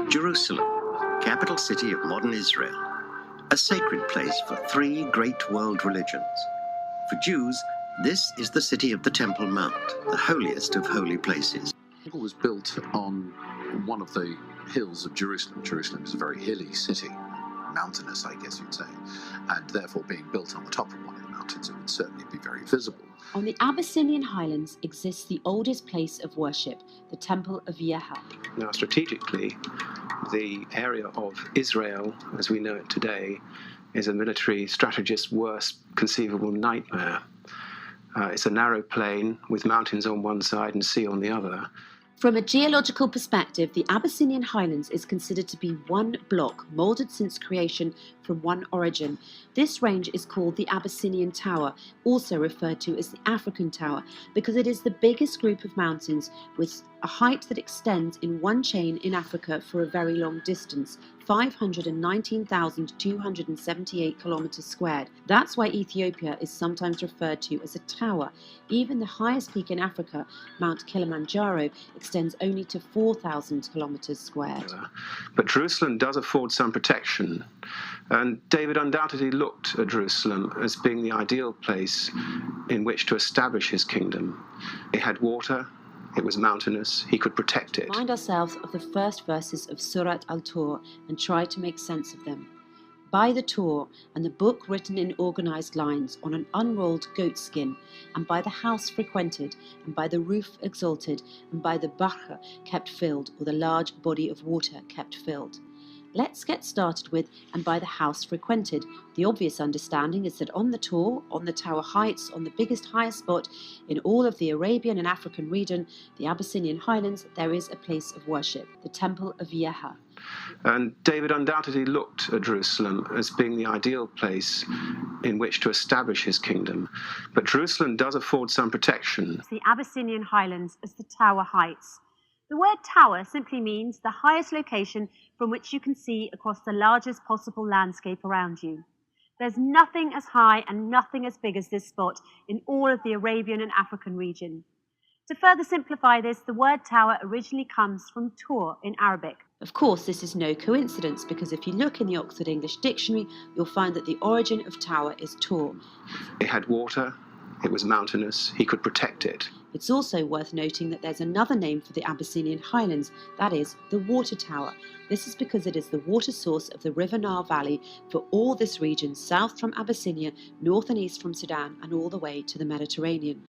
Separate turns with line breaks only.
Jerusalem, capital city of modern Israel, a sacred place for three great world religions. For Jews, this is the city of the Temple Mount, the holiest of holy places.
It was built on one of the hills of Jerusalem. Jerusalem is a very hilly city, mountainous, I guess you'd say, and therefore being built on the top of one of the mountains, it would certainly be very visible.
On the Abyssinian highlands exists the oldest place of worship, the Temple of Yeha.
Now, strategically, the area of Israel, as we know it today, is a military strategist's worst conceivable nightmare. It's a narrow plain with mountains on one side and sea on the other.
From a geological perspective, the Abyssinian highlands is considered to be one block, moulded since creation from one origin. This range is called the Abyssinian Tower, also referred to as the African Tower, because it is the biggest group of mountains with a height that extends in one chain in Africa for a very long distance, 519,278 kilometers squared. That's why Ethiopia is sometimes referred to as a tower. Even the highest peak in Africa, Mount Kilimanjaro, extends only to 4,000 kilometers squared.
But Jerusalem does afford some protection, and David undoubtedly looked at Jerusalem as being the ideal place in which to establish his kingdom. It had water, it was mountainous, he could protect it.
Remind ourselves of the first verses of Surat al-Tur and try to make sense of them. By the Torah and the book written in organized lines on an unrolled goat skin, and by the house frequented, and by the roof exalted, and by the Bahr kept filled, or the large body of water kept filled. Let's get started with and by the house frequented. The obvious understanding is that on the Torah, on the Tower Heights, on the biggest, highest spot in all of the Arabian and African region, the Abyssinian highlands, there is a place of worship, the Temple of Yeha.
And David undoubtedly looked at Jerusalem as being the ideal place in which to establish his kingdom. But Jerusalem does afford some protection.
The Abyssinian highlands as the Tower Heights. The word tower simply means the highest location from which you can see across the largest possible landscape around you. There's nothing as high and nothing as big as this spot in all of the Arabian and African region. To further simplify this, the word tower originally comes from Tur in Arabic.
Of course, this is no coincidence, because if you look in the Oxford English Dictionary, you'll find that the origin of tower is Tur.
It had water, it was mountainous, he could protect it.
It's also worth noting that there's another name for the Abyssinian highlands, that is, the water tower. This is because it is the water source of the River Nile Valley for all this region, south from Abyssinia, north and east from Sudan, and all the way to the Mediterranean.